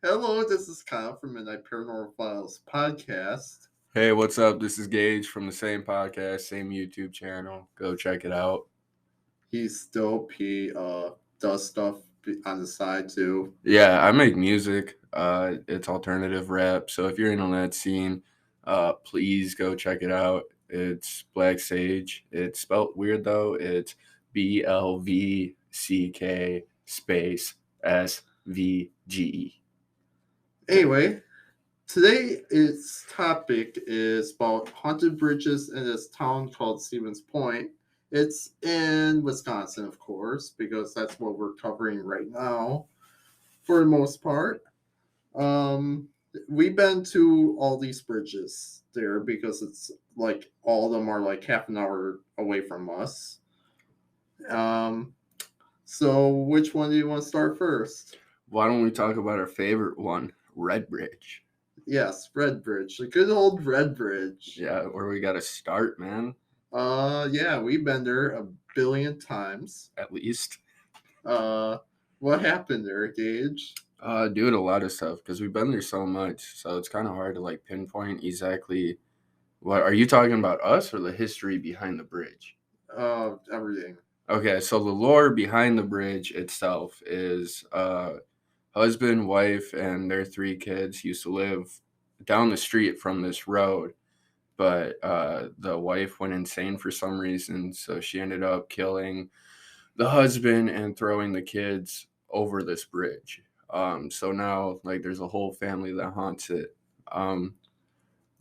Hello, this is Kyle from Midnight Paranormal Files podcast. Hey, what's up? This is Gage from the same podcast, same YouTube channel. Go check it out. He's dope. He does stuff on the side too. Yeah, I make music. It's alternative rap. So if you're in on that scene, please go check it out. It's Blvck Svge. It's spelled weird though. It's Blvck space Svge. Anyway, today its topic is about haunted bridges in this town called Stevens Point. It's in Wisconsin, of course, because that's what we're covering right now for the most part. Um, we've been to all these bridges there because it's like all of them are like half an hour away from us. Um, so which one do you want to start first? Why don't we talk about our favorite one, Red Bridge? Yes, Red Bridge, the good old Red Bridge. Yeah, where we got to start, man. Yeah, we've been there a billion times. At least. What happened there, Gage? Dude, a lot of stuff because we've been there so much, so it's kind of hard to like pinpoint exactly what are you talking about, us or the history behind the bridge? Everything. Okay, so the lore behind the bridge itself is husband, wife, and their 3 kids used to live down the street from this road, but the wife went insane for some reason, so she ended up killing the husband and throwing the kids over this bridge. So now like there's a whole family that haunts it.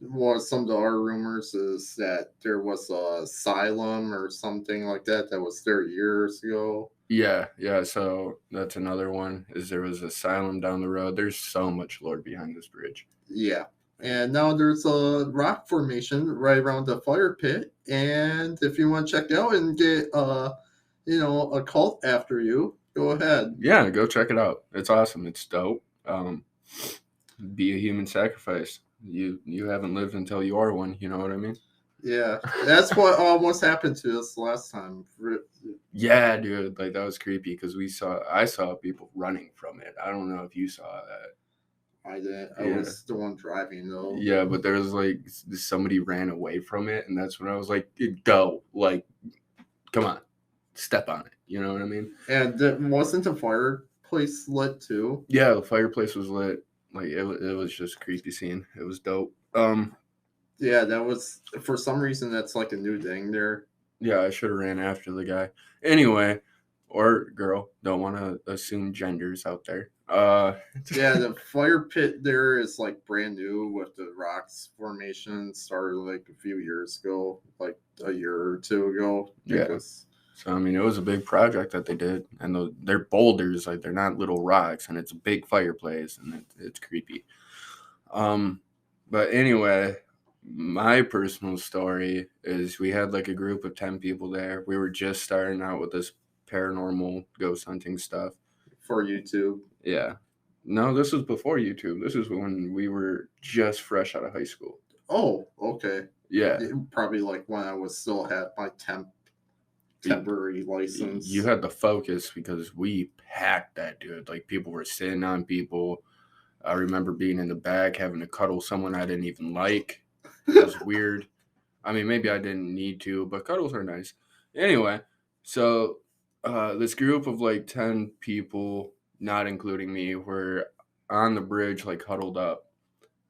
Well, some of the other rumors is that there was a asylum or something like that was there years ago. Yeah. So that's another one. Is there was asylum down the road. There's so much lore behind this bridge. Yeah. And now there's a rock formation right around the fire pit. And if you want to check it out and get a cult after you, go ahead. Yeah, go check it out. It's awesome. It's dope. Be a human sacrifice. You haven't lived until you are one. You know what I mean? Yeah, that's what almost happened to us last time. Yeah, dude. Like that was creepy because I saw people running from it. I don't know if you saw that. I didn't. I Yeah. was the one driving though. Yeah, but there was like somebody ran away from it, and that's when I was like, "Go! Like, come on, step on it." You know what I mean? And wasn't the fireplace lit too? Yeah, the fireplace was lit. Like it was just a creepy scene. It was dope. Yeah, that was for some reason that's like a new thing there. Yeah, I should have ran after the guy. Anyway, or girl, don't want to assume genders out there. Yeah, the fire pit there is like brand new with the rocks formation. Started like a few years ago, like a year or two ago. Yeah. So I mean, it was a big project that they did, and they're boulders, like they're not little rocks, and it's a big fireplace, and it's creepy. But anyway, my personal story is we had like a group of 10 people there. We were just starting out with this paranormal ghost hunting stuff for YouTube. Yeah. No, this was before YouTube. This is when we were just fresh out of high school. Oh, okay. Yeah. Probably like when I was still had my temporary license. You had the focus because we packed that, dude. Like people were sitting on people. I remember being in the back having to cuddle someone I didn't even like. It was weird. I mean, maybe I didn't need to, but cuddles are nice. Anyway, so this group of like 10 people, not including me, were on the bridge, like huddled up.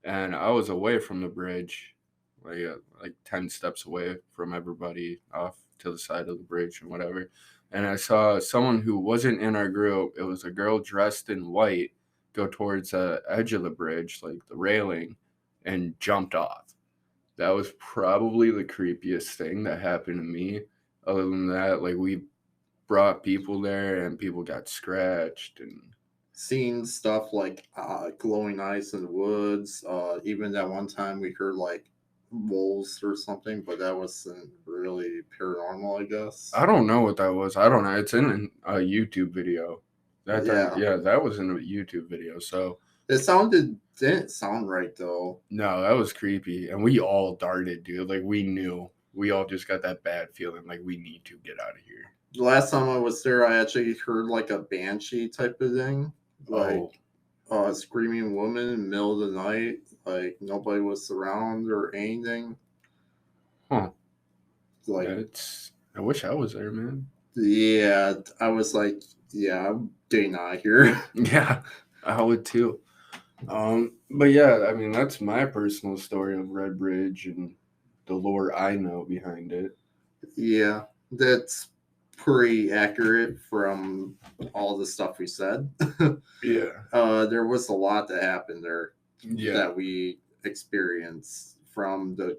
And I was away from the bridge, like 10 steps away from everybody off to the side of the bridge and whatever. And I saw someone who wasn't in our group. It was a girl dressed in white go towards the edge of the bridge, like the railing, and jumped off. That was probably the creepiest thing that happened to me. Other than that, like we brought people there and people got scratched and seen stuff like glowing eyes in the woods. Even that one time we heard like wolves or something, but that wasn't really paranormal, I guess. I don't know what that was. I don't know. It's in a YouTube video. That was in a YouTube video. So it didn't sound right though. No, that was creepy. And we all darted, dude. Like we knew. We all just got that bad feeling like we need to get out of here. The last time I was there, I actually heard like a banshee type of thing. Like, screaming woman in the middle of the night, like nobody was around or anything. Huh. Like, I wish I was there, man. yeah, I was like, yeah, I'm getting out of here. Yeah, I would too. But yeah, I mean, that's my personal story of Red Bridge and the lore I know behind it. Yeah, that's pretty accurate from all the stuff we said. Yeah. There was a lot that happened there Yeah. that we experienced from the,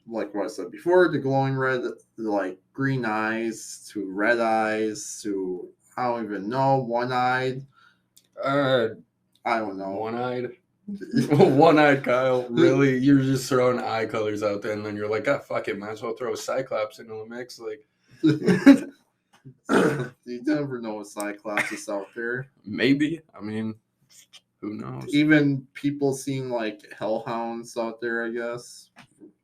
like what I said before, the glowing red, like green eyes to red eyes to, I don't even know, one-eyed. I don't know. One-eyed. One-eyed Kyle. Really? You're just throwing eye colors out there, and then you're like, ah, fuck it, might as well throw a Cyclops into the mix. Like, you never know what Cyclops is out there. Maybe. I mean, who knows? Even people seeing like hellhounds out there, I guess.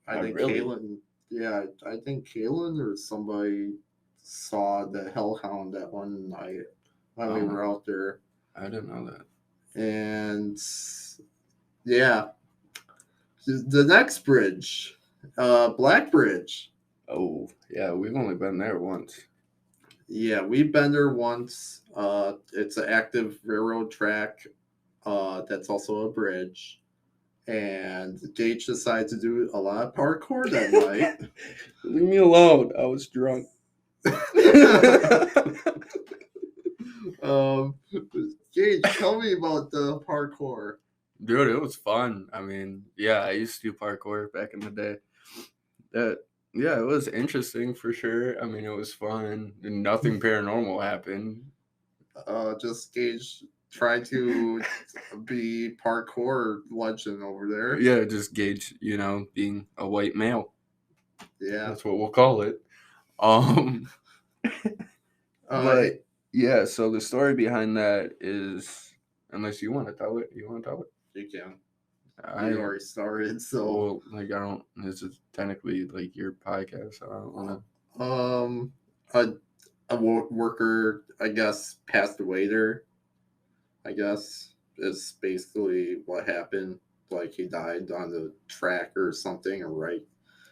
I think really? Kaylin, yeah, I think Kaylin or somebody saw the hellhound that one night when we were out there. I didn't know that. And yeah, the next bridge, Black Bridge. Oh, yeah, we've only been there once. Yeah, we've been there once. It's an active railroad track. That's also a bridge. And Gage decided to do a lot of parkour that night. Leave me alone. I was drunk. Gage, tell me about the parkour. Dude, it was fun. I mean, yeah, I used to do parkour back in the day. Yeah, it was interesting for sure. I mean, it was fun. And nothing paranormal happened. Just Gage trying to be parkour legend over there. Yeah, just Gage, being a white male. Yeah, that's what we'll call it. But yeah, so the story behind that is, unless you want to tell it, you can. You already started, so well, like I don't. This is technically like your podcast. So I don't want to. A worker, I guess, passed away there. I guess is basically what happened. Like he died on the track or something, or right.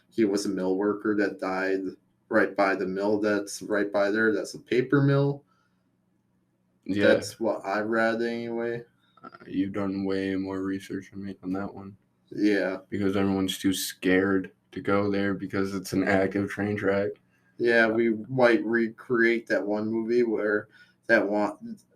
He was a mill worker that died right by the mill that's right by there. That's a paper mill. Yeah. That's what I read anyway. You've done way more research than me on that one. Yeah. Because everyone's too scared to go there because it's an active train track. Yeah, we might recreate that one movie where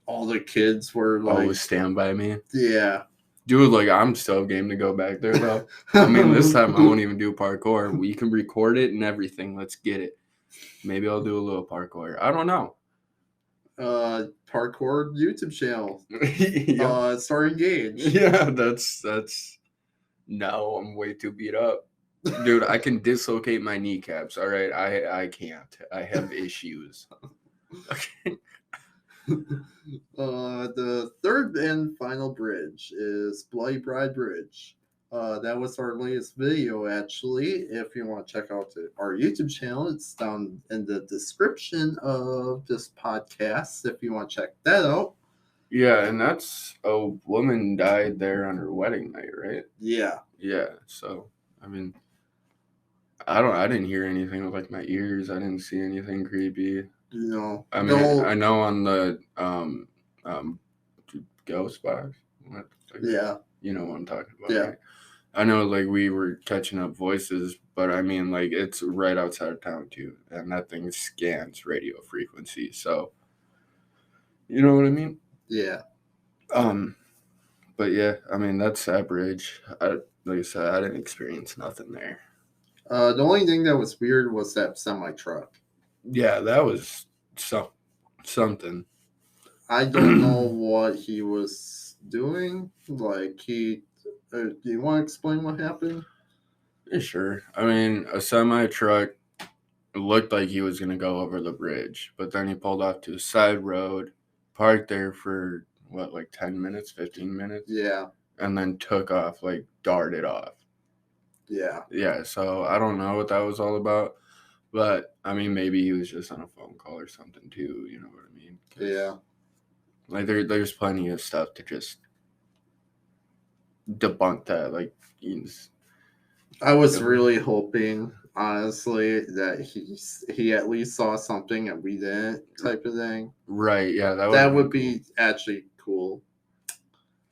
all the kids were like, Stand By Me. Yeah. Dude, like, I'm still game to go back there, though. I mean, this time I won't even do parkour. We can record it and everything. Let's get it. Maybe I'll do a little parkour. I don't know. Parkour YouTube channel. Yep. Starring Gage. Yeah, that's. No, I'm way too beat up. Dude, I can dislocate my kneecaps, all right? I can't. I have issues. Okay. The third and final bridge is Bloody Bride Bridge. That was our latest video, actually. If you want to check out our YouTube channel, it's down in the description of this podcast if you want to check that out. Yeah, and that's a woman died there on her wedding night, right? Yeah. Yeah, so, I mean, I didn't hear anything with, like, my ears. I didn't see anything creepy. No. I mean, I know on the ghost box. Yeah. You know what I'm talking about. Yeah. Right? I know, like, we were catching up voices, but I mean, like, it's right outside of town too, and that thing scans radio frequency. So, you know what I mean? Yeah. But yeah, I mean, that's that bridge. Like I said, I didn't experience nothing there. The only thing that was weird was that semi truck. Yeah, that was something. I don't know what he was doing. Like do you want to explain what happened? Yeah, sure. I mean, a semi truck looked like he was gonna go over the bridge, but then he pulled off to a side road, parked there for what, like 10 minutes, 15 minutes? Yeah. And then took off, like darted off. Yeah. Yeah, so I don't know what that was all about. But, I mean, maybe he was just on a phone call or something, too. You know what I mean? Yeah. Like, there's plenty of stuff to just debunk that. Like, I was really hoping, honestly, that he at least saw something and we didn't, type of thing. Right? Yeah, that would be actually cool.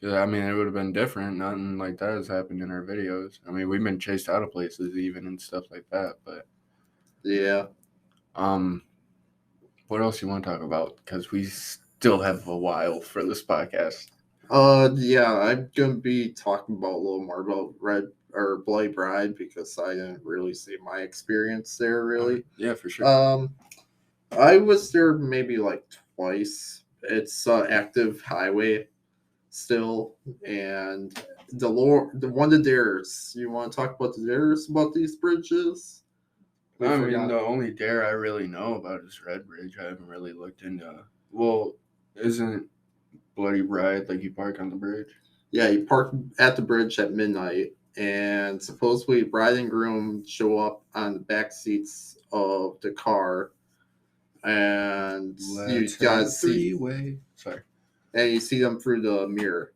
Yeah, I mean, it would have been different. Nothing like that has happened in our videos. I mean, we've been chased out of places even and stuff like that. But yeah. What else you want to talk about? Because we still have a while for this podcast. Yeah, I'm gonna be talking about a little more about Bloody Bride because I didn't really see my experience there really. Yeah, for sure. I was there maybe like twice. It's active highway still, and the one of the dares. You want to talk about the dares about these bridges? The only dare I really know about is Red Bridge. I haven't really looked into. Well, isn't Bloody Bride like you park on the bridge? Yeah, you park at the bridge at midnight, and supposedly bride and groom show up on the back seats of the car, and you guys see Sorry, and you see them through the mirror.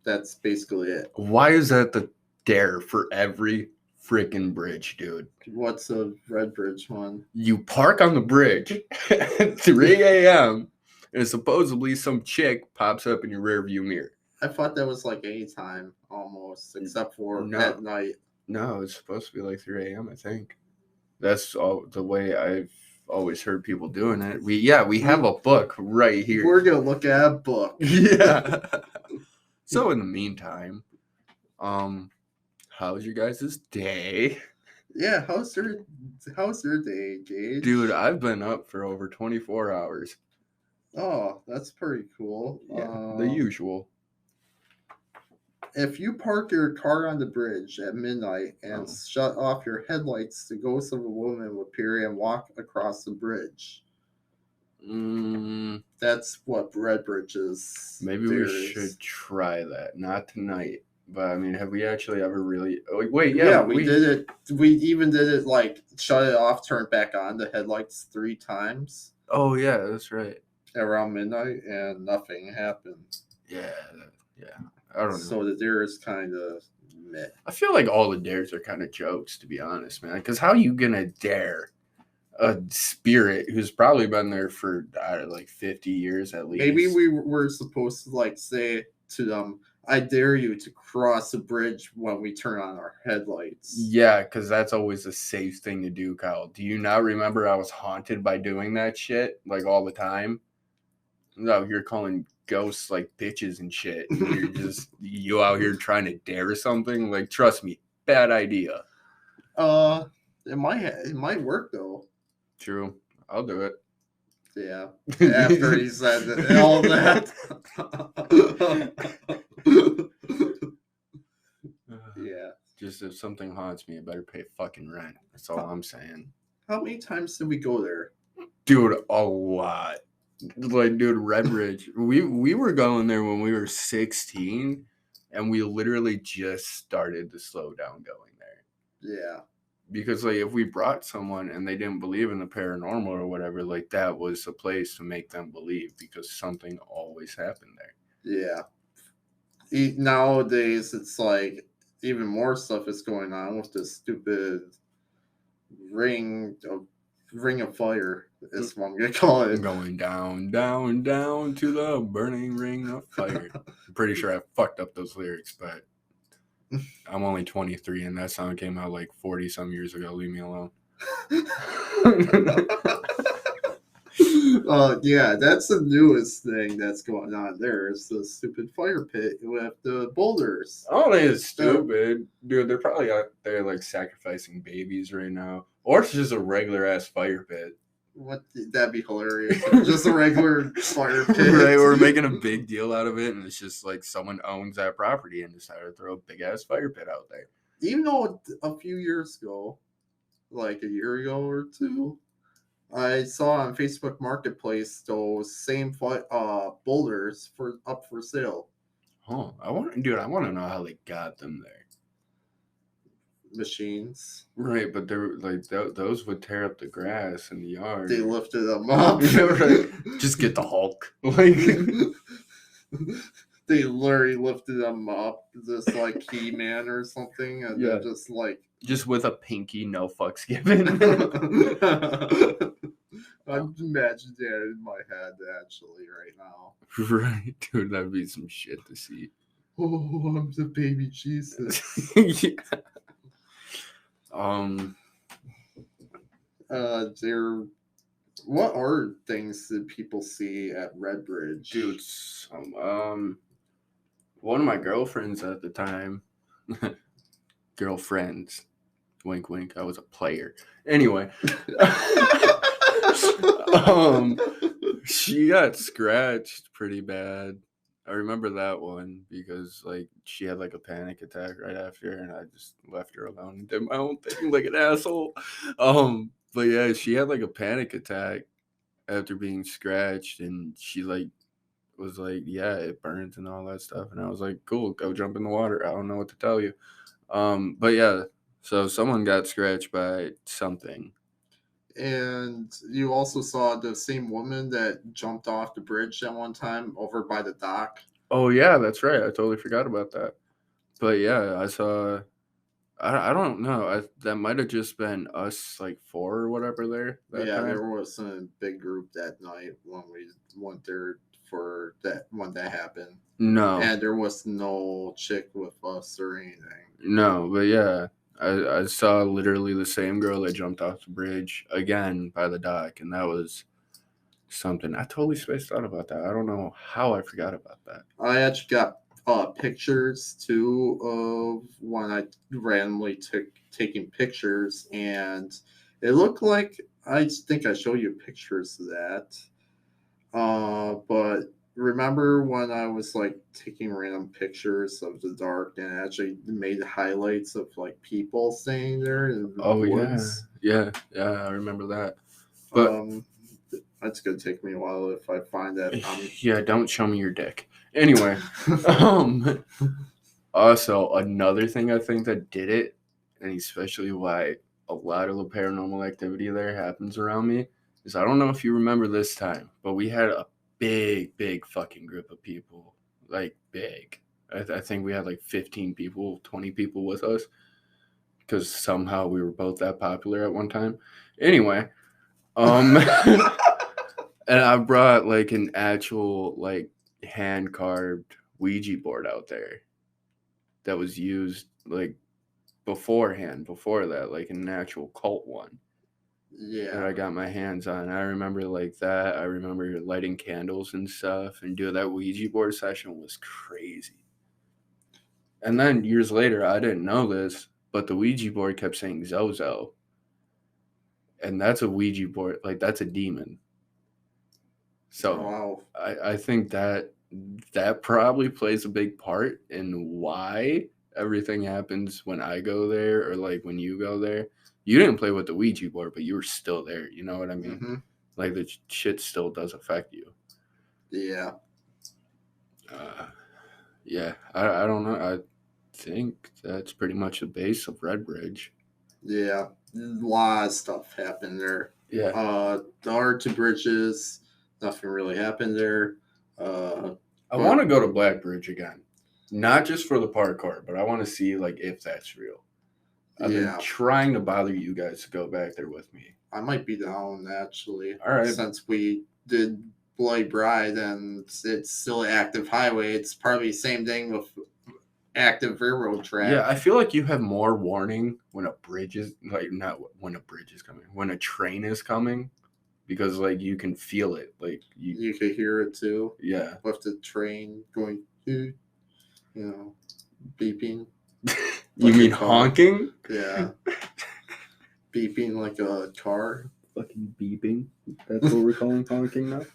That's basically it. Why is that the dare for every freaking bridge, dude? What's a Red Bridge one? You park on the bridge at 3 a.m. and supposedly some chick pops up in your rear view mirror. I thought that was like any time almost, except for at night. No, it's supposed to be like 3 a.m. I think. That's all the way I've always heard people doing it. We have a book right here. We're gonna look at a book. Yeah. So in the meantime, how's your guys' day? Yeah, how's your day, Gage? Dude, I've been up for over 24 hours. Oh, that's pretty cool. Yeah, the usual. If you park your car on the bridge at midnight and shut off your headlights, the ghost of a woman will appear and walk across the bridge. That's what Red Bridge is. Maybe we should try that. Not tonight. But I mean, have we actually ever really? Oh, wait, yeah, we did it. We even did it like shut it off, turn it back on the headlights 3 times. Oh yeah, that's right. Around midnight, and nothing happened. Yeah. I don't know. So the dare is kind of meh. I feel like all the dares are kind of jokes, to be honest, man. Because how are you gonna dare a spirit who's probably been there for like 50 years at least? Maybe we were supposed to like say to them, I dare you to cross the bridge when we turn on our headlights. Yeah, because that's always a safe thing to do, Kyle. Do you not remember I was haunted by doing that shit like all the time? No, you're calling ghosts like bitches and shit. And you're just you out here trying to dare something. Like, trust me, bad idea. It might work though. True, I'll do it. Yeah, after he said all that. Yeah. Just if something haunts me, I better pay fucking rent. That's all I'm saying. How many times did we go there? Dude, a lot. Like, dude, Red Bridge. We were going there when we were 16, and we literally just started to slow down going there. Yeah. Because, like, if we brought someone and they didn't believe in the paranormal or whatever, like, that was a place to make them believe because something always happened there. Yeah. Nowadays, it's like even more stuff is going on with this stupid ring of fire. Is what I'm gonna call it. Going down, down, down to the burning ring of fire. I'm pretty sure I fucked up those lyrics, but I'm only 23 and that song came out like 40 some years ago. Leave me alone. Yeah, that's the newest thing that's going on there. It's the stupid fire pit with the boulders. Oh, they is stupid. Dude, they're probably out there like sacrificing babies right now. Or it's just a regular ass fire pit. That'd be hilarious. Just a regular fire pit. Right, we're making a big deal out of it, and it's just like someone owns that property and decided to throw a big ass fire pit out there. Even though a few years ago, like a year ago or two, I saw on Facebook Marketplace those same boulders up for sale. Oh, I want to know how they got them there. Machines, right? But they're like those would tear up the grass in the yard. They lifted them up. Right. Just get the Hulk. Like they literally lifted him up, just like He-Man or something, and Yeah. then just like Just with a pinky, no fucks given. I'm imagining that in my head actually right now. Right, dude, that'd be some shit to see. Oh, I'm the baby Jesus. Yeah. There. What are things that people see at Redbridge? Dude, one of my girlfriends at the time, girlfriends, wink, wink. I was a player. Anyway, she got scratched pretty bad. I remember that one because like she had like a panic attack right after, and I just left her alone and did my own thing like an asshole. But yeah, she had like a panic attack after being scratched, and she like was like, yeah, it burns and all that stuff, and I was like, cool, go jump in the water. I don't know what to tell you. But yeah, so someone got scratched by something. And you also saw the same woman that jumped off the bridge at one time over by the dock. Oh yeah, that's right. I totally forgot about that. But yeah, I saw. I don't know. That might have just been us like 4 or whatever there. That time. There was a big group that night when we went there for that when that happened. No. And there was no chick with us or anything. No, but yeah, I saw literally the same girl that jumped off the bridge again by the dock, and that was something. I totally spaced out about that. I don't know how I forgot about that. I actually got pictures too of when I randomly taking pictures, and it looked like I think I showed you pictures of that. But remember when I was like taking random pictures of the dark and actually made highlights of like people staying there in the woods? Yeah, I remember that. But that's gonna take me a while if I find that. Yeah, don't show me your dick. Anyway, also another thing I think that did it, and especially why a lot of the paranormal activity there happens around me, is I don't know if you remember this time, but we had a big fucking group of people, like big. I think we had like 15 people, 20 people with us, because somehow we were both that popular at one time. Anyway, and I brought like an actual like hand carved Ouija board out there that was used like before that, like an actual cult one. Yeah. That I got my hands on. I remember like that. I remember lighting candles and stuff, and dude, that Ouija board session was crazy. And then years later, I didn't know this, but the Ouija board kept saying Zozo. And that's a Ouija board, like that's a demon. So wow. I think that probably plays a big part in why everything happens when I go there or like when you go there. You didn't play with the Ouija board, but you were still there. You know what I mean? Mm-hmm. Like the shit still does affect you. Yeah. Yeah. I don't know. I think that's pretty much the base of Redbridge. Yeah. A lot of stuff happened there. Yeah. The R2 bridges, nothing really happened there. I want to go to Blackbridge again. Not just for the parkour, but I want to see like if that's real. I've been trying to bother you guys to go back there with me. I might be down actually. All right. Since we did Bloody Bride and it's still an active highway, it's probably the same thing with active railroad track. Yeah, I feel like you have more warning when a bridge is like not when a bridge is coming, when a train is coming, because like you can feel it, like you could hear it too. Yeah, with the train going, beeping. You mean honking? Yeah, beeping like a car. Fucking beeping. That's what we're calling honking now.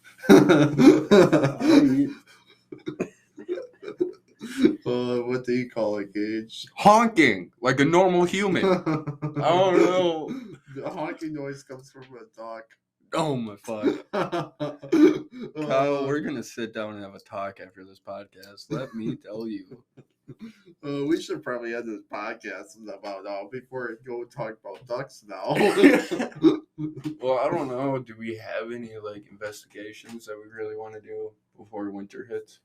What do you call it, Gage? Honking, like a normal human. I don't know. The honking noise comes from a dog. Oh my fuck. Kyle, we're gonna sit down and have a talk after this podcast. Let me tell you. We should probably end this podcast about now before I go talk about ducks now. Well, I don't know. Do we have any like investigations that we really want to do before winter hits?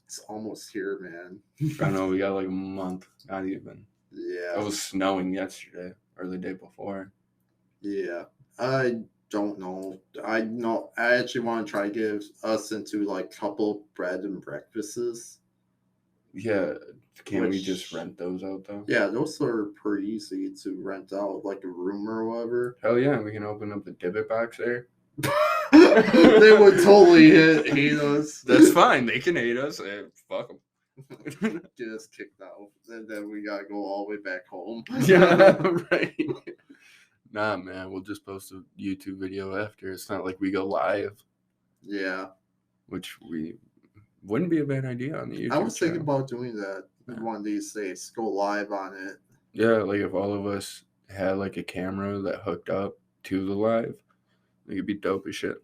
It's almost here, man. I know we got like a month, not even. Yeah. It was snowing yesterday or the day before. Yeah. I don't know. I actually want to try to get us into like couple bread and breakfasts. Yeah, can't we Which- just rent those out though? Yeah, those are pretty easy to rent out, like a room or whatever. Hell yeah, we can open up the Blvck box there. They would totally hate us. That's fine. They can hate us. Fuck them. Get us kicked out, and then we gotta go all the way back home. Yeah, right. Nah, man, we'll just post a YouTube video after. It's not like we go live, Yeah, which we wouldn't be a bad idea on the YouTube I was thinking channel. about doing that one of these days. Go live on it. Yeah, like if all of us had like a camera that hooked up to the live, it could be dope as shit.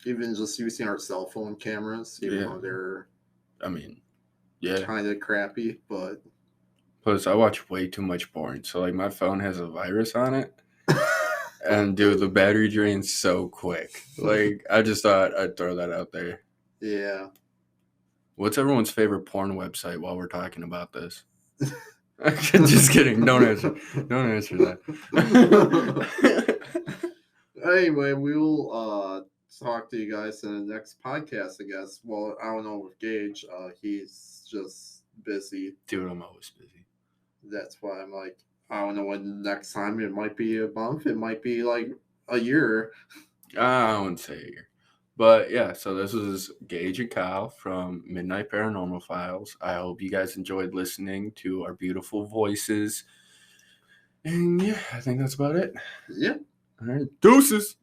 Even just using our cell phone cameras, even Yeah. though they're I mean, yeah. kind of crappy, but Plus, I watch way too much porn, so like my phone has a virus on it. And dude, the battery drains so quick. Like, I just thought I'd throw that out there. yeah. What's everyone's favorite porn website while we're talking about this? Just kidding. Don't answer. Don't answer that. Anyway, we'll talk to you guys in the next podcast, I guess. Well, I don't know with Gage. He's just busy. Dude, I'm always busy. That's why I'm like, I don't know when the next time. It might be a month. It might be like a year. I wouldn't say a year. But yeah, so this is Gage and Kyle from Midnight Paranormal Files. I hope you guys enjoyed listening to our beautiful voices. And yeah, I think that's about it. Yeah. All right. Deuces.